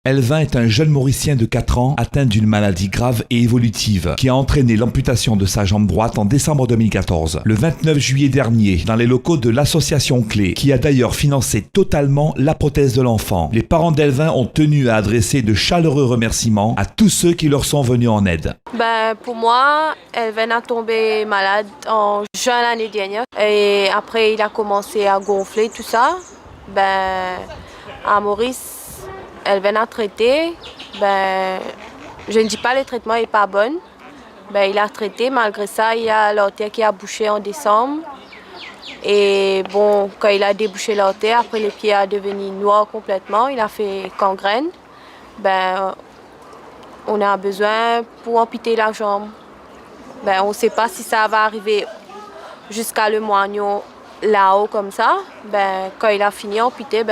Elvin est un jeune Mauricien de 4 ans atteint d'une maladie grave et évolutive qui a entraîné l'amputation de sa jambe droite en décembre 2014. Le 29 juillet dernier, dans les locaux de l'association Clé, qui a d'ailleurs financé totalement la prothèse de l'enfant, les parents d'Elvin ont tenu à adresser de chaleureux remerciements à tous ceux qui leur sont venus en aide. Pour moi, Elvin a tombé malade en juin l'année dernière et après il a commencé à gonfler tout ça. À Maurice, Elvin a traité. Je ne dis pas que le traitement n'est pas bon. Il a traité, malgré ça, il y a l'artère qui a bouché en décembre. Et quand il a débouché l'artère, après le pied a devenu noir complètement, il a fait gangrène. On a besoin pour amputer la jambe. On ne sait pas si ça va arriver jusqu'à le moignon là-haut comme ça. Quand il a fini amputé,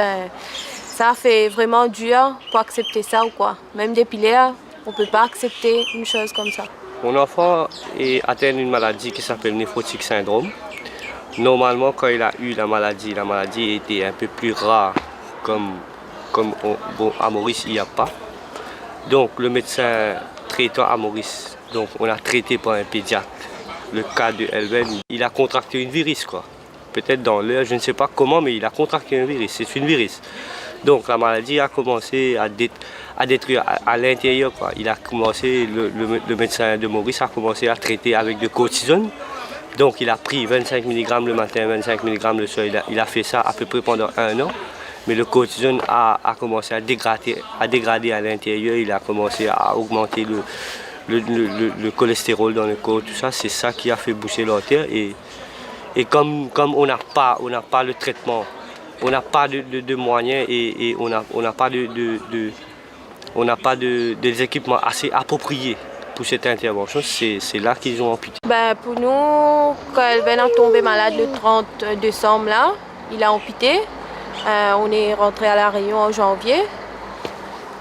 ça fait vraiment dur pour accepter ça ou quoi. Même depuis là, on ne peut pas accepter une chose comme ça. Mon enfant est atteint d'une maladie qui s'appelle néphrotique syndrome. Normalement, quand il a eu la maladie était un peu plus rare, comme à Maurice, il n'y a pas. Donc le médecin traitant à Maurice, on a traité par un pédiatre. Le cas de Elvin, il a contracté une virus, quoi. Peut-être dans l'heure, je ne sais pas comment, mais il a contracté un virus, c'est une virus. Donc la maladie a commencé à détruire à l'intérieur, quoi. Il a commencé, le médecin de Maurice a commencé à traiter avec de cortisone. Donc il a pris 25 mg le matin, 25 mg le soir. Il a fait ça à peu près pendant 1 an. Mais le cortisone a commencé à dégrader à l'intérieur. Il a commencé à augmenter le cholestérol dans le corps, tout ça. C'est ça qui a fait boucher l'artère. Et comme on n'a pas le traitement, on n'a pas de moyens et on n'a pas des équipements assez appropriés pour cette intervention, c'est là qu'ils ont amputé. Pour nous, quand Elvin a tombé malade le 30 décembre, là, il a amputé. On est rentré à La Réunion en janvier.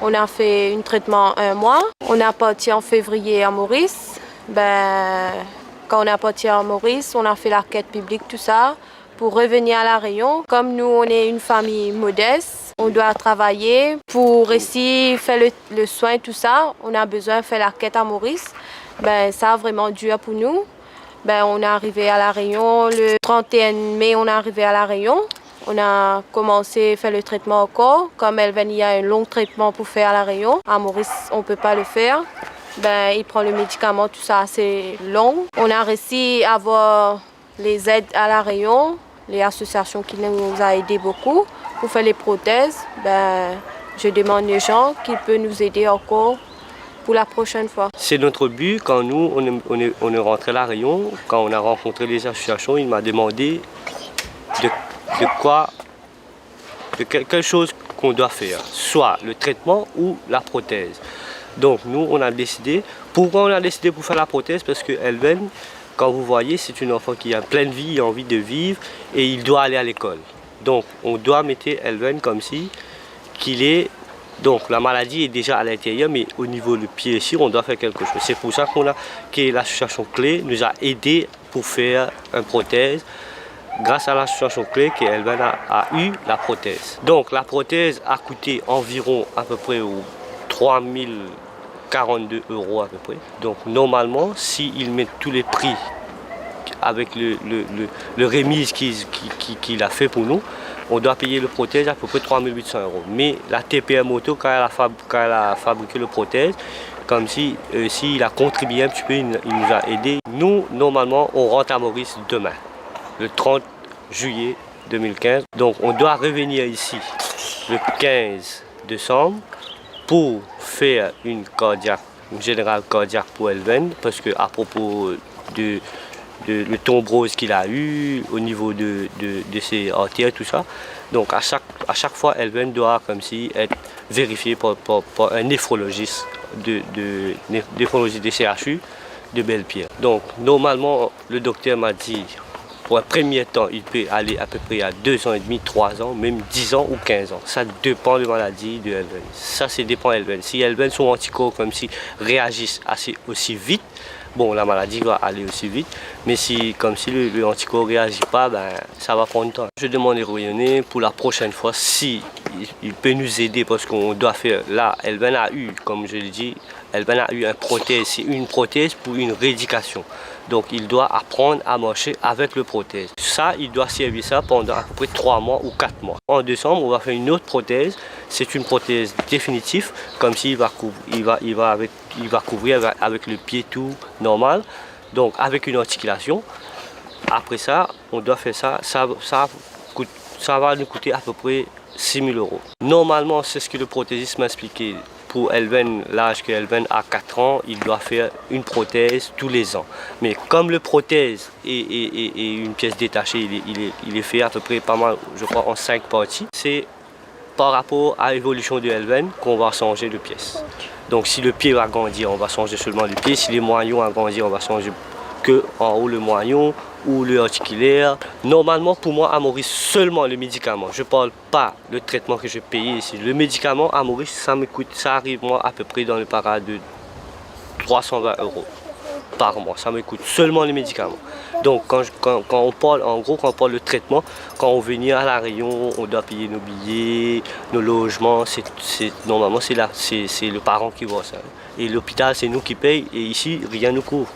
On a fait un traitement 1 mois. On est parti en février à Maurice. Quand on est parti à Maurice, on a fait la quête publique, tout ça, pour revenir à La Réunion. Comme nous, on est une famille modeste, on doit travailler pour ici faire le soin, tout ça. On a besoin de faire la quête à Maurice. Ça a vraiment dur pour nous. On est arrivé à La Réunion le 31 mai, on est arrivé à La Réunion. On a commencé à faire le traitement encore. Comme Elvin, il y a un long traitement pour faire à La Réunion. À Maurice, on ne peut pas le faire. Il prend le médicament, tout ça, assez long. On a réussi à avoir les aides à La Réunion, les associations qui nous ont aidés beaucoup pour faire les prothèses. Je demande aux gens qui peuvent nous aider encore pour la prochaine fois. C'est notre but. Quand nous, on est rentré à La Réunion, quand on a rencontré les associations, il m'a demandé quelque chose qu'on doit faire, soit le traitement ou la prothèse. Donc nous, on a décidé. Pourquoi on a décidé pour faire la prothèse? Parce que Elvin, quand vous voyez, c'est une enfant qui a plein de vie, envie de vivre et il doit aller à l'école. Donc on doit mettre Elvin comme si qu'il est. Donc la maladie est déjà à l'intérieur, mais au niveau du pied ici, on doit faire quelque chose. C'est pour ça que l'association Clé nous a aidés pour faire une prothèse. Grâce à l'association Clé, qu'Elvin a eu la prothèse. Donc la prothèse a coûté environ à peu près 3042 € à peu près. Donc normalement, s'ils mettent tous les prix avec le remise qu'il a fait pour nous, on doit payer le prothèse à peu près 3800 €. Mais la TPM Auto, quand elle a fabriqué le prothèse, comme s'il a contribué un petit peu, il nous a aidés. Nous, normalement, on rentre à Maurice demain, le 30 juillet 2015. Donc on doit revenir ici le 15 décembre pour faire une générale cardiaque pour Elvin, parce que à propos de thrombose qu'il a eu au niveau de ses artères, tout ça. Donc à chaque fois, Elvin doit comme si être vérifié par un néphrologiste néphrologie des CHU de Belle-Pierre. Donc normalement, le docteur m'a dit, pour un premier temps, il peut aller à peu près à 2 ans et demi, 3 ans, même 10 ans ou 15 ans. Ça dépend de la maladie de Elvin. Ça dépend d'Elvin. Si Elvin, son anticorps comme si réagissent aussi vite, bon, la maladie va aller aussi vite. Mais comme si le anticorps ne réagit pas, ça va prendre du temps. Je demande aux Réunionnais pour la prochaine fois, si il peut nous aider parce qu'on doit faire, là, Elven a eu, comme je l'ai dit, Elven a eu une prothèse, c'est une prothèse pour une rééducation. Donc il doit apprendre à marcher avec le prothèse. Ça, il doit servir ça pendant à peu près 3 mois ou 4 mois. En décembre, on va faire une autre prothèse. C'est une prothèse définitive, comme s'il va couvrir avec le pied tout normal. Donc avec une articulation. Après ça, on doit faire ça. Ça va nous coûter à peu près 6 000 €. Normalement, c'est ce que le prothésiste m'a expliqué. Pour Elven, l'âge que Elven a 4 ans, il doit faire une prothèse tous les ans. Mais comme le prothèse est une pièce détachée, il est fait à peu près pas mal, je crois, en 5 parties. C'est par rapport à l'évolution de Elven qu'on va changer de pièce. Donc si le pied va grandir, on va changer seulement le pied. Si les moyens vont grandir, on va changer que en haut le moyen ou le articulaire. Normalement, pour moi, à Maurice, seulement le médicament. Je ne parle pas le traitement que je paye ici. Le médicament à Maurice, ça arrive moi à peu près dans le parade de 320 € par mois. Ça me coûte seulement les médicaments. Donc quand on parle, en gros, quand on parle de traitement, quand on vient à La Réunion, on doit payer nos billets, nos logements. Normalement, c'est le parent qui voit ça. Et l'hôpital, c'est nous qui payons. Et ici, rien ne nous couvre.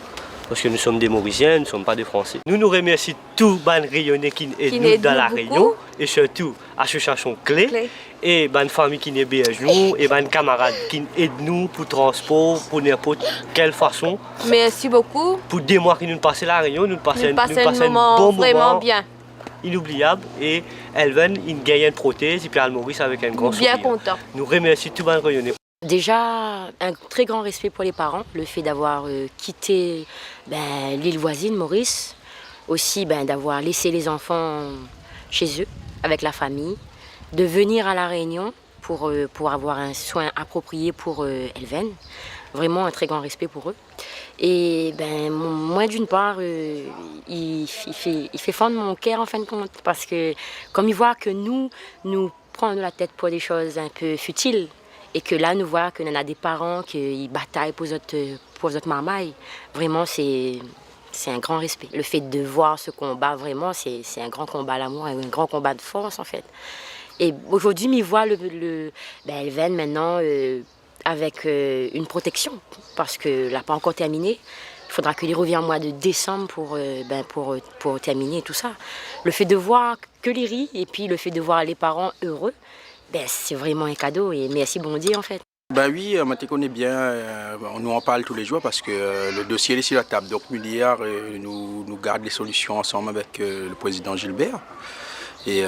Parce que nous sommes des Mauriciens, nous ne sommes pas des Français. Nous remercions tous les Rayonnais qui aident nous dans la Réunion, et surtout l'association Clé, et les familles qui nous hébergent nous, et les camarades qui aident nous pour le transport, pour n'importe quelle façon. Merci beaucoup. Pour des mois que nous passons la Réunion, nous passons un moment vraiment bien. Inoubliable. Et Elven, il gagne une prothèse, et puis Maurice avec un grand sourire. Bien content. Nous remercions tous les Rayonnais. Déjà, un très grand respect pour les parents, le fait d'avoir quitté l'île voisine, Maurice, aussi d'avoir laissé les enfants chez eux, avec la famille, de venir à La Réunion pour avoir un soin approprié pour Elven. Vraiment un très grand respect pour eux. Et moi, d'une part, il fait fondre mon cœur en fin de compte, parce que comme il voit que nous prenons la tête pour des choses un peu futiles, et que là, nous voit qu'on a des parents qui bataillent pour notre marmaille. Vraiment, c'est un grand respect. Le fait de voir ce combat, vraiment, c'est un grand combat à l'amour, un grand combat de force, en fait. Et aujourd'hui, il voit Elven maintenant avec une protection, parce qu'elle n'a pas encore terminé. Il faudra qu'il revienne au mois de décembre pour terminer tout ça. Le fait de voir que les rires, et puis le fait de voir les parents heureux, c'est vraiment un cadeau, et merci bon Dieu en fait. Oui, moi je connais bien, nous en parle tous les jours parce que le dossier est sur la table. Donc hier, nous gardons les solutions ensemble avec le président Gilbert. Et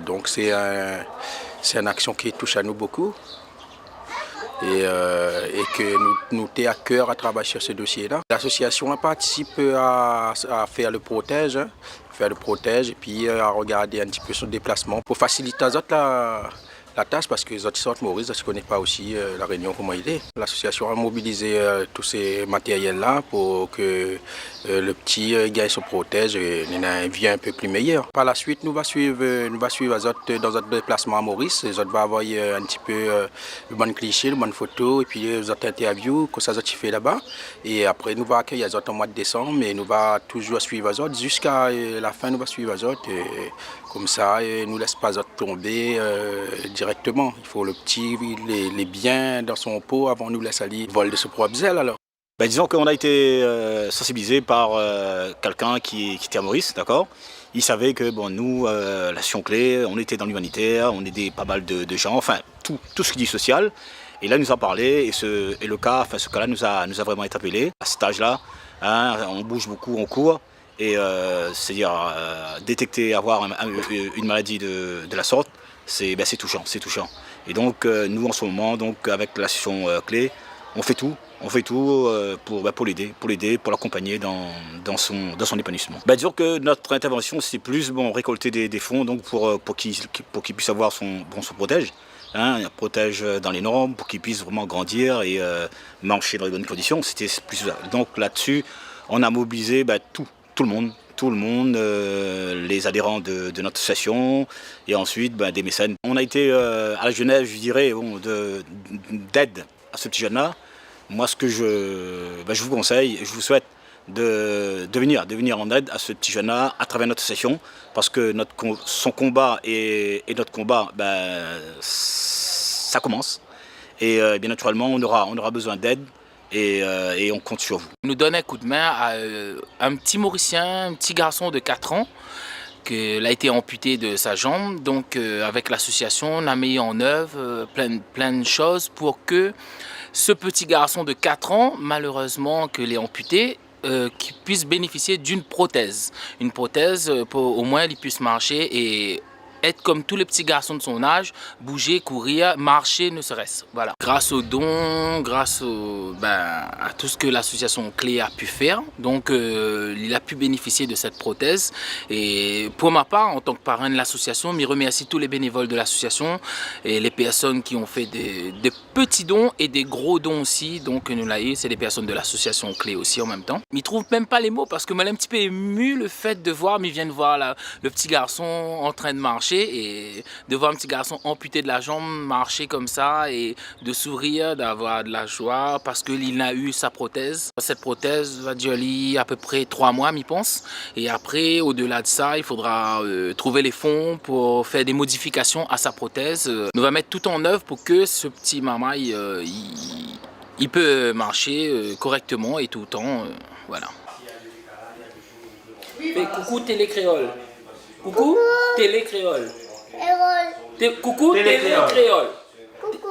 donc c'est une action qui touche à nous beaucoup. Et que nous sommes à cœur à travailler sur ce dossier-là. L'association a participé à faire le protège, et puis à regarder un petit peu son déplacement pour faciliter la tâche, parce que les autres sortent Maurice, je ne connais pas aussi la Réunion, comment il est. L'association a mobilisé tous ces matériels-là pour que le petit gagne son protège et ait un vie un peu plus meilleur. Par la suite, nous va suivre les autres dans notre déplacement à Maurice. Les autres vont avoir un petit peu le bon cliché, le bonne photo, et puis les autres interviews, que ça fait là-bas. Et après, nous va accueillir les autres au mois de décembre, mais nous va toujours suivre les autres. Jusqu'à la fin, nous va suivre les autres. Et comme ça, nous ne laisse pas les autres tomber directement. Il faut le petit, les biens dans son pot avant de nous laisser aller vol de ce propre zèle alors. Disons qu'on a été sensibilisé par quelqu'un qui était à Maurice, d'accord. Il savait que nous, l'action clé, on était dans l'humanitaire, on aidait pas mal de gens, enfin tout ce qui dit social. Et là, il nous a parlé, et ce cas-là nous a vraiment interpellés. À cet âge-là, on bouge beaucoup, on court. Et c'est-à-dire détecter, avoir une maladie de la sorte, c'est touchant, c'est touchant. Et donc nous en ce moment, avec l'association clé, on fait tout pour l'aider, pour l'accompagner dans son épanouissement. Disons que notre intervention, c'est plus récolter des fonds pour qu'il puisse avoir son protège. Un protège dans les normes, pour qu'il puisse vraiment grandir et marcher dans les bonnes conditions. C'était plus donc là-dessus, on a mobilisé tout le monde, les adhérents de notre association, et ensuite des mécènes. On a été à la Genève, je dirais, d'aide à ce petit jeune-là. Moi, ce que je vous conseille, je vous souhaite de venir en aide à ce petit jeune-là à travers notre association, parce que son combat et notre combat, ça commence. Et bien naturellement, on aura besoin d'aide et on compte sur vous. On nous donne un coup de main à un petit Mauricien, un petit garçon de 4 ans, qui a été amputé de sa jambe. Donc avec l'association, on a mis en œuvre plein de choses pour que ce petit garçon de 4 ans, malheureusement qu'il est amputé, qui puisse bénéficier d'une prothèse. Une prothèse pour au moins il puisse marcher et être comme tous les petits garçons de son âge, bouger, courir, marcher, ne serait-ce. Voilà. Grâce aux dons, grâce à tout ce que l'association Clé a pu faire, donc il a pu bénéficier de cette prothèse. Et pour ma part, en tant que parrain de l'association, je remercie tous les bénévoles de l'association et les personnes qui ont fait des petits dons et des gros dons aussi. Donc nous l'avons, c'est des personnes de l'association Clé aussi en même temps. Je ne trouve même pas les mots parce que moi, un petit peu ému le fait de voir, mais vient de voir le petit garçon en train de marcher. Et de voir un petit garçon amputé de la jambe marcher comme ça et de sourire, d'avoir de la joie parce qu'il a eu sa prothèse. Cette prothèse va durer à peu près 3 mois, je pense. Et après, au-delà de ça, il faudra trouver les fonds pour faire des modifications à sa prothèse. On va mettre tout en œuvre pour que ce petit maman, il peut marcher correctement et tout le temps. Voilà. Et coucou Télé Créole. Coucou, Télé Créole. Coucou, Télé Créole. Coucou.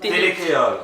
Télé Créole.